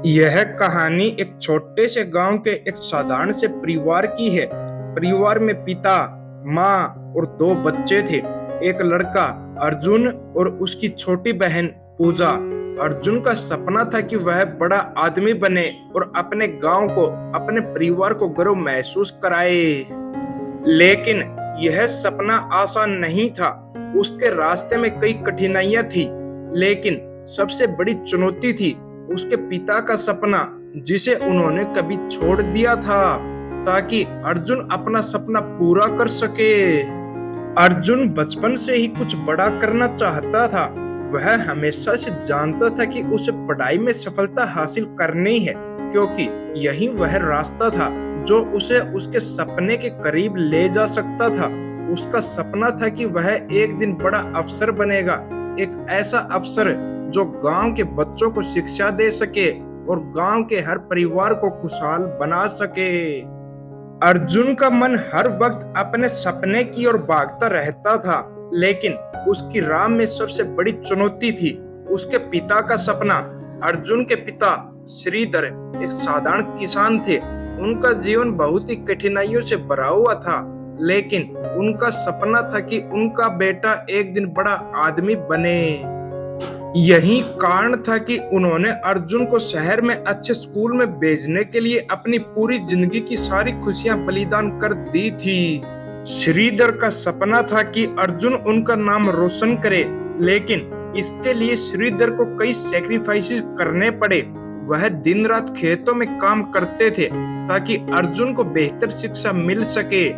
यह कहानी एक छोटे से गांव के एक साधारण से परिवार की है। परिवार में पिता, माँ और दो बच्चे थे। एक लड़का अर्जुन और उसकी छोटी बहन पूजा। अर्जुन का सपना था कि वह बड़ा आदमी बने और अपने गांव को, अपने परिवार को गर्व महसूस कराए। लेकिन यह सपना आसान नहीं था। उसके रास्ते में कई कठिनाइयां थी, लेकिन सबसे बड़ी चुनौती थी उसके पिता का सपना, जिसे उन्होंने कभी छोड़ दिया था, ताकि अर्जुन अपना सपना पूरा कर सके। अर्जुन बचपन से ही कुछ बड़ा करना चाहता था। वह हमेशा से जानता था कि उसे पढ़ाई में सफलता हासिल करनी है, क्योंकि यही वह रास्ता था जो उसे उसके सपने के करीब ले जा सकता था। उसका सपना था कि वह एक दिन बड़ा अफसर बनेगा, एक ऐसा अफसर जो गांव के बच्चों को शिक्षा दे सके और गांव के हर परिवार को खुशहाल बना सके। अर्जुन का मन हर वक्त अपने सपने की ओर भागता रहता था, लेकिन उसकी राह में सबसे बड़ी चुनौती थी उसके पिता का सपना। अर्जुन के पिता श्रीधर एक साधारण किसान थे। उनका जीवन बहुत ही कठिनाइयों से भरा हुआ था, लेकिन उनका सपना था कि उनका बेटा एक दिन बड़ा आदमी बने। यही कारण था कि उन्होंने अर्जुन को शहर में अच्छे स्कूल में भेजने के लिए अपनी पूरी जिंदगी की सारी खुशियां बलिदान कर दी थी। श्रीधर का सपना था कि अर्जुन उनका नाम रोशन करे, लेकिन इसके लिए श्रीधर को कई सैक्रिफाइसेस करने पड़े। वह दिन रात खेतों में काम करते थे ताकि अर्जुन को बेहतर शिक्षा मिल सके।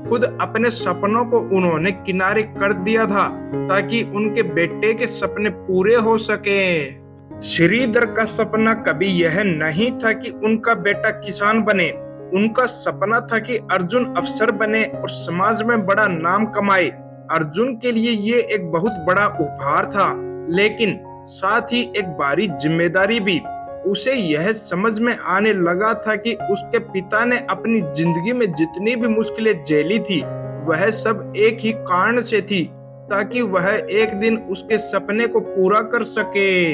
खुद अपने सपनों को उन्होंने किनारे कर दिया था ताकि उनके बेटे के सपने पूरे हो सके। श्रीधर का सपना कभी यह नहीं था कि उनका बेटा किसान बने। उनका सपना था कि अर्जुन अफसर बने और समाज में बड़ा नाम कमाए। अर्जुन के लिए ये एक बहुत बड़ा उपहार था, लेकिन साथ ही एक भारी जिम्मेदारी भी। उसे यह समझ में आने लगा था कि उसके पिता ने अपनी जिंदगी में जितनी भी मुश्किलें झेली थी, वह सब एक ही कारण से थी, ताकि वह एक दिन उसके सपने को पूरा कर सके।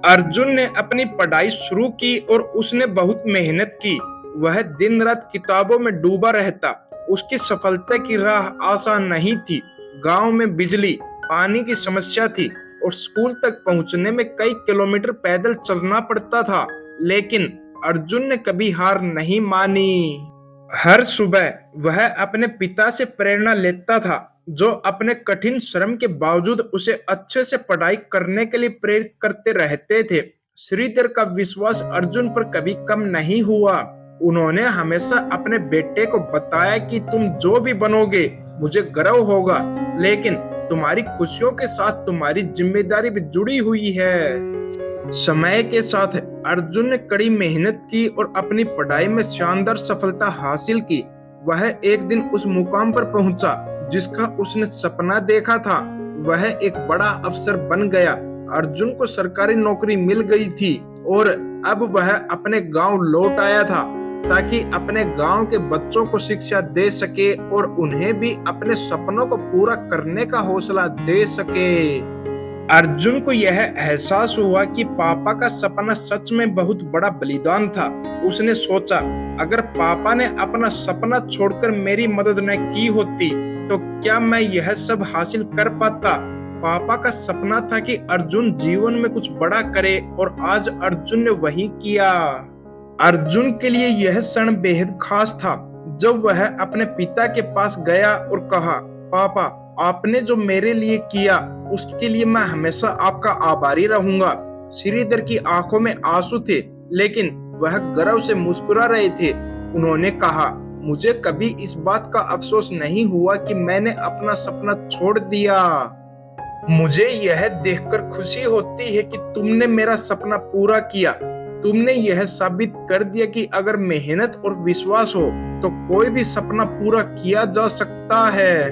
अर्जुन ने अपनी पढ़ाई शुरू की और उसने बहुत मेहनत की। वह दिन रात किताबों में डूबा रहता। उसकी सफलता की राह आसान नहीं थी। गांव में बिजली, पानी की समस्या थी और स्कूल तक पहुंचने में कई किलोमीटर पैदल चलना पड़ता था, लेकिन अर्जुन ने कभी हार नहीं मानी। हर सुबह वह अपने पिता से प्रेरणा लेता था, जो अपने कठिन श्रम के बावजूद उसे अच्छे से पढ़ाई करने के लिए प्रेरित करते रहते थे। श्रीधर का विश्वास अर्जुन पर कभी कम नहीं हुआ। उन्होंने हमेशा अपने बेटे को बताया कि तुम जो भी बनोगे मुझे गर्व होगा, लेकिन तुम्हारी खुशियों के साथ तुम्हारी जिम्मेदारी भी जुड़ी हुई है। समय के साथ अर्जुन ने कड़ी मेहनत की और अपनी पढ़ाई में शानदार सफलता हासिल की। वह एक दिन उस मुकाम पर पहुंचा जिसका उसने सपना देखा था। वह एक बड़ा अफसर बन गया। अर्जुन को सरकारी नौकरी मिल गई थी और अब वह अपने गांव लौट आया था ताकि अपने गांव के बच्चों को शिक्षा दे सके और उन्हें भी अपने सपनों को पूरा करने का हौसला दे सके। अर्जुन को यह एहसास हुआ कि पापा का सपना सच में बहुत बड़ा बलिदान था। उसने सोचा, अगर पापा ने अपना सपना छोड़कर मेरी मदद न की होती तो क्या मैं यह सब हासिल कर पाता। पापा का सपना था कि अर्जुन जीवन में कुछ बड़ा करे और आज अर्जुन ने वही किया। अर्जुन के लिए यह क्षण बेहद खास था जब वह अपने पिता के पास गया और कहा, पापा, आपने जो मेरे लिए किया उसके लिए मैं हमेशा आपका आभारी रहूंगा। श्रीधर की आंखों में आंसू थे, लेकिन वह गर्व से मुस्कुरा रहे थे। उन्होंने कहा, मुझे कभी इस बात का अफसोस नहीं हुआ कि मैंने अपना सपना छोड़ दिया। मुझे यह देखकर खुशी होती है कि तुमने मेरा सपना पूरा किया। तुमने यह साबित कर दिया कि अगर मेहनत और विश्वास हो तो कोई भी सपना पूरा किया जा सकता है।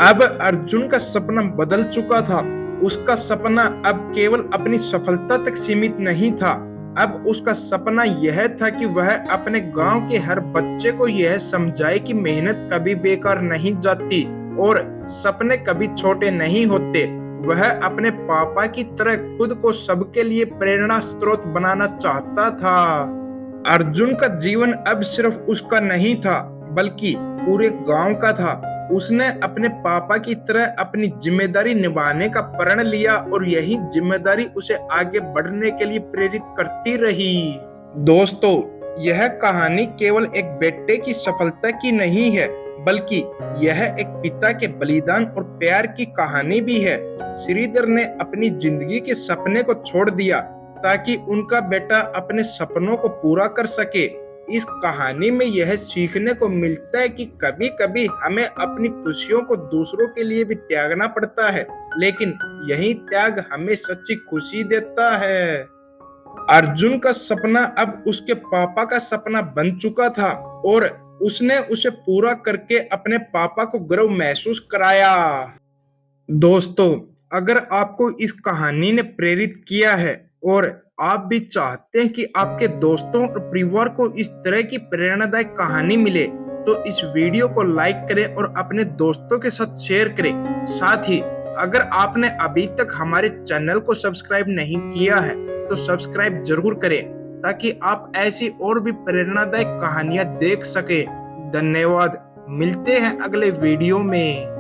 अब अर्जुन का सपना बदल चुका था। उसका सपना अब केवल अपनी सफलता तक सीमित नहीं था। अब उसका सपना यह था कि वह अपने गांव के हर बच्चे को यह समझाए कि मेहनत कभी बेकार नहीं जाती और सपने कभी छोटे नहीं होते। वह अपने पापा की तरह खुद को सबके लिए प्रेरणा स्रोत बनाना चाहता था। अर्जुन का जीवन अब सिर्फ उसका नहीं था, बल्कि पूरे गांव का था। उसने अपने पापा की तरह अपनी जिम्मेदारी निभाने का प्रण लिया और यही जिम्मेदारी उसे आगे बढ़ने के लिए प्रेरित करती रही। दोस्तों, यह कहानी केवल एक बेटे की सफलता की नहीं है, बल्कि यह एक पिता के बलिदान और प्यार की कहानी भी है। श्रीधर ने अपनी जिंदगी के सपने को छोड़ दिया ताकि उनका बेटा अपने सपनों को पूरा कर सके। इस कहानी में यह सीखने को मिलता है कि कभी कभी हमें अपनी खुशियों को दूसरों के लिए भी त्यागना पड़ता है, लेकिन यही त्याग हमें सच्ची खुशी देता है। अर्जुन का सपना अब उसके पापा का सपना बन चुका था और उसने उसे पूरा करके अपने पापा को गर्व महसूस कराया। दोस्तों, अगर आपको इस कहानी ने प्रेरित किया है और आप भी चाहते हैं कि आपके दोस्तों और परिवार को इस तरह की प्रेरणादायक कहानी मिले, तो इस वीडियो को लाइक करें और अपने दोस्तों के साथ शेयर करें। साथ ही अगर आपने अभी तक हमारे चैनल को सब्सक्राइब नहीं किया है तो सब्सक्राइब जरूर करें, ताकि आप ऐसी और भी प्रेरणादायक कहानियां देख सके। धन्यवाद। मिलते हैं अगले वीडियो में।